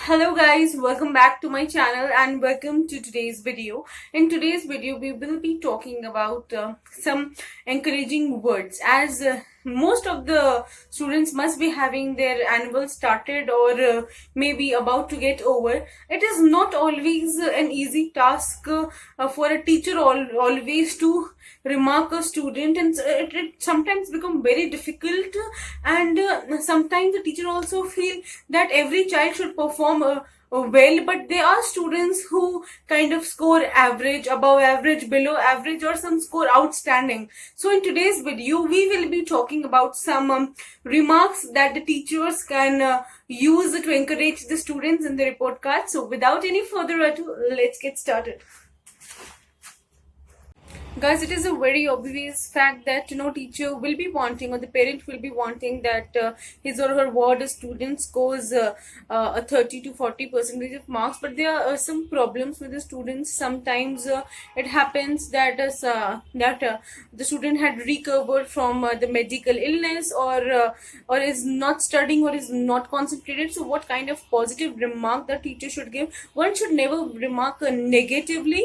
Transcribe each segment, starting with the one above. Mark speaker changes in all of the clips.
Speaker 1: Hello guys, welcome back to my channel and welcome to today's video. In today's video, we will be talking about some encouraging words as most of the students must be having their annual started or maybe about to get over. It is not always an easy task for a teacher always to remark a student, and it sometimes become very difficult, and sometimes the teacher also feel that every child should perform well, but there are students who kind of score average, above average, below average, or some score outstanding. So in today's video we will be talking about some remarks that the teachers can use to encourage the students in the report card. So without any further ado, let's get started. Guys, it is a very obvious fact that no teacher will be wanting, or the parent will be wanting, that his or her ward student scores a 30 to 40% of marks. But there are some problems with the students. Sometimes it happens that the student had recovered from the medical illness, or is not studying, or is not concentrated. So what kind of positive remark the teacher should give? One should never remark negatively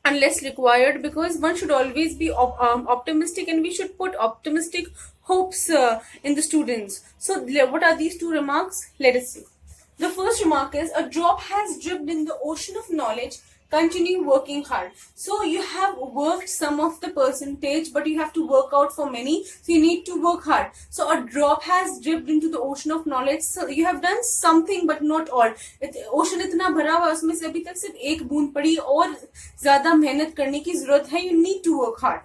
Speaker 1: unless required, because one should always be optimistic, and we should put optimistic hopes in the students. So what are these two remarks? Let us see. The first remark is, a drop has dripped in the ocean of knowledge, continue working hard. So you have worked some of the percentage, but you have to work out for many, so you need to work hard. So a drop has dripped into the ocean of knowledge. So you have done something but not all. Ocean इतना भरा हुआ, उसमें से अभी तक सिर्फ एक बूंद पड़ी, और ज्यादा मेहनत करने की जरूरत है. You need to work hard.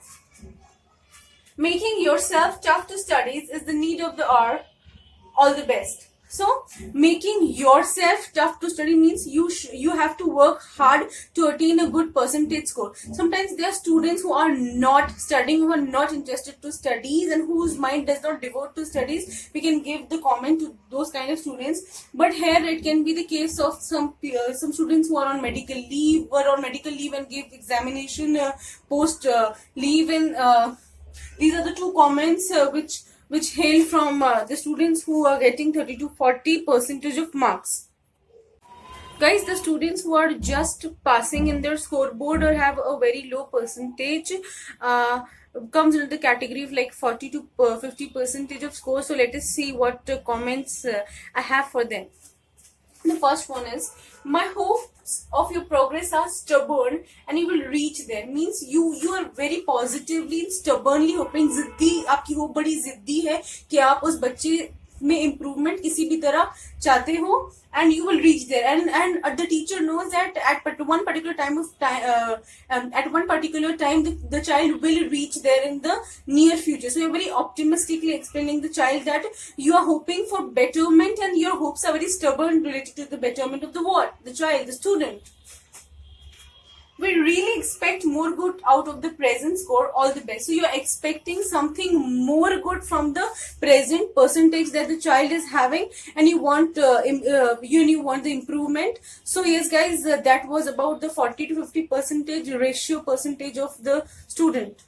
Speaker 1: Making yourself tough to studies is the need of the hour. All the best. So making yourself tough to study means you have to work hard to attain a good percentage score. Sometimes there are students who are not studying, who are not interested to studies, and whose mind does not devote to studies. We can give the comment to those kind of students. But here it can be the case of some students who are on medical leave, and give examination post leave, and these are the two comments which hail from the students who are getting 30 to 40% of marks. Guys, the students who are just passing in their scoreboard or have a very low percentage comes into the category of like 40 to 50% of score. So let us see what comments I have for them. The first one is, my hopes of your progress are stubborn and you will reach there. Means you are very positively and stubbornly hoping, जिद्दी आपकी वो बड़ी जिद्दी है कि आप उस बच्चे में improvement किसी भी तरह चाहते हो, and you will reach there. And the teacher knows that at one particular time the child will reach there in the near future. So you're very optimistically explaining the child that you are hoping for betterment, and your hopes are very stubborn related to the betterment of the child, the student. We really expect more good out of the present score. All the best. So you are expecting something more good from the present percentage that the child is having, and you want you want the improvement. So yes guys, that was about the 40 to 50% ratio percentage of the student.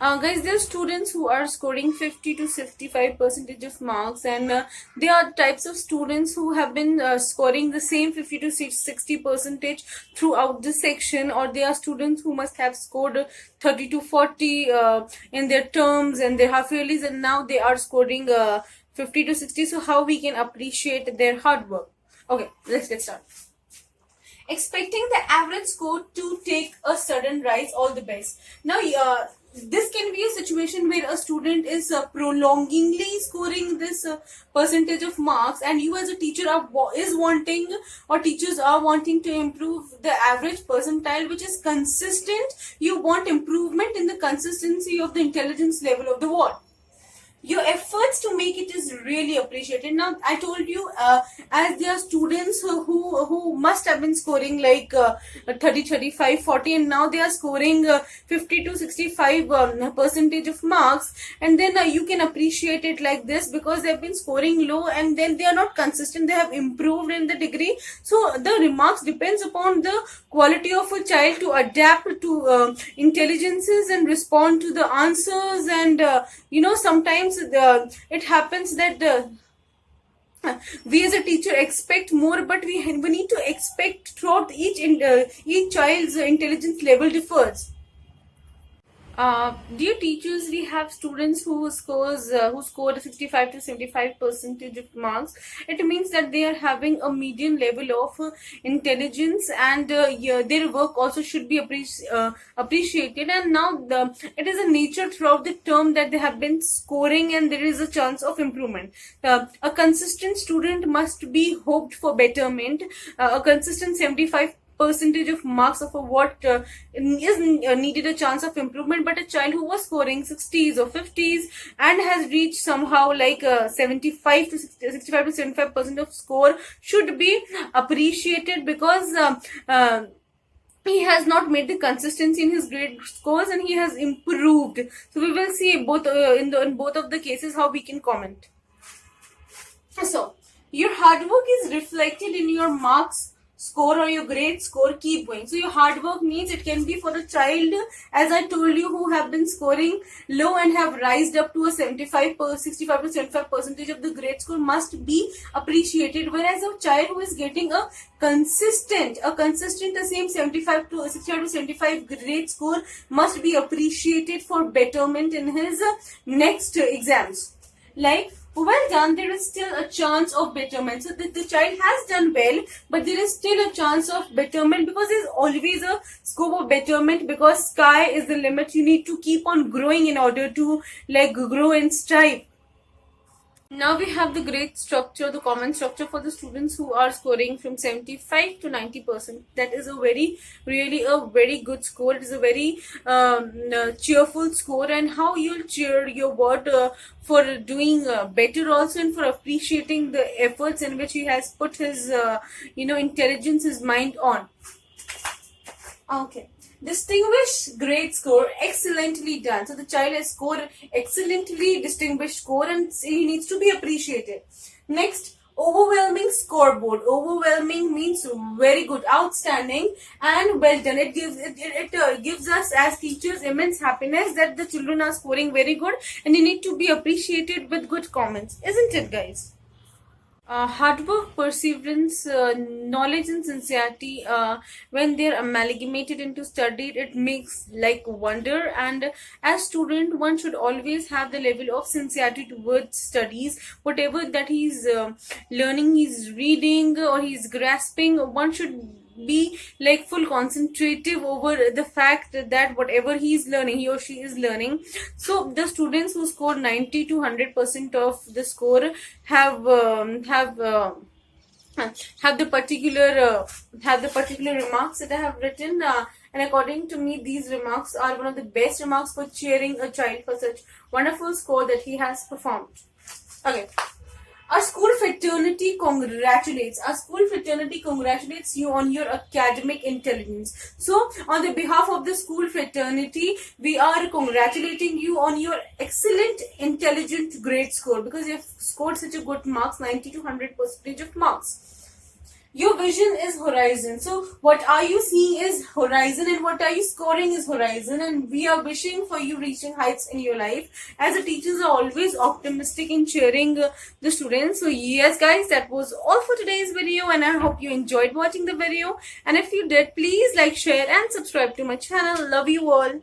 Speaker 1: Guys, there are students who are scoring 50 to 65% of marks, and there are types of students who have been scoring the same 50 to 60% throughout the section, or there are students who must have scored 30 to 40 in their terms and their half yearlies, and now they are scoring 50 to 60. So how we can appreciate their hard work? Okay, let's get started. Expecting the average score to take a sudden rise. All the best. Now this can be a situation where a student is prolongingly scoring this percentage of marks, and you as a teacher teachers are wanting to improve the average percentile, which is consistent. You want improvement in the consistency of the intelligence level of the ward. Your efforts to make it is really appreciated. Now I told you, as there are students who must have been scoring like 30, 35, 40, and now they are scoring 50 to 65% of marks, and then you can appreciate it like this, because they have been scoring low and then they are not consistent. They have improved in the degree. So the remarks depends upon the quality of a child to adapt to intelligences and respond to the answers, and sometimes it happens that we as a teacher expect more, but we need to expect throughout each child's intelligence level differs. Dear teachers, we have students who scored 65 to 75 percentage of marks. It means that they are having a medium level of intelligence, and yeah, their work also should be appreciated. And now it is a nature throughout the term that they have been scoring, and there is a chance of improvement. A consistent student must be hoped for betterment. A consistent 75 percentage of marks of a what is needed a chance of improvement, but a child who was scoring 60s or 50s and has reached somehow like 75 to 65 to 75% of score should be appreciated, because he has not made the consistency in his grade scores and he has improved. So we will see both in both of the cases how we can comment. So your hard work is reflected in your marks score or your grade score. Keep going. So your hard work means it can be for a child, as I told you, who have been scoring low and have rised up to a 65 to 75 percentage of the grade score must be appreciated, whereas a child who is getting a consistent the same 65 to 75 grade score must be appreciated for betterment in his next exams. Like, well done, there is still a chance of betterment. So the child has done well, but there is still a chance of betterment, because there is always a scope of betterment, because sky is the limit. You need to keep on growing in order to like grow and strive. Now we have the grade structure, the common structure for the students who are scoring from 75 to 90%. That is really a very good score. It is a very cheerful score, and how you'll cheer your word for doing better also, and for appreciating the efforts in which he has put his intelligence, his mind on. Okay. Distinguished grade score, excellently done. So the child has scored excellently distinguished score, and he needs to be appreciated. Next, overwhelming scoreboard. Overwhelming means very good, outstanding, and well done. It gives us as teachers immense happiness that the children are scoring very good, and they need to be appreciated with good comments, isn't it, guys? Hard work, perseverance, knowledge and sincerity, when they're amalgamated into study, it makes like wonder. And as student, one should always have the level of sincerity towards studies. Whatever that he's learning, he's reading or he's grasping, one should be like full concentrative over the fact that whatever he or she is learning. So the students who score 90 to 100% of the score have the particular remarks that I have written, and according to me, these remarks are one of the best remarks for cheering a child for such wonderful score that he has performed. Okay. Our school fraternity congratulates you on your academic intelligence. So, on the behalf of the school fraternity, we are congratulating you on your excellent intelligent grade score, because you have scored such a good marks, 90 to 100% of marks. Your vision is horizon. So what are you seeing is horizon, and what are you scoring is horizon, and we are wishing for you reaching heights in your life. As the teachers are always optimistic in cheering the students. So yes guys, that was all for today's video, and I hope you enjoyed watching the video. And if you did, please like, share and subscribe to my channel. Love you all.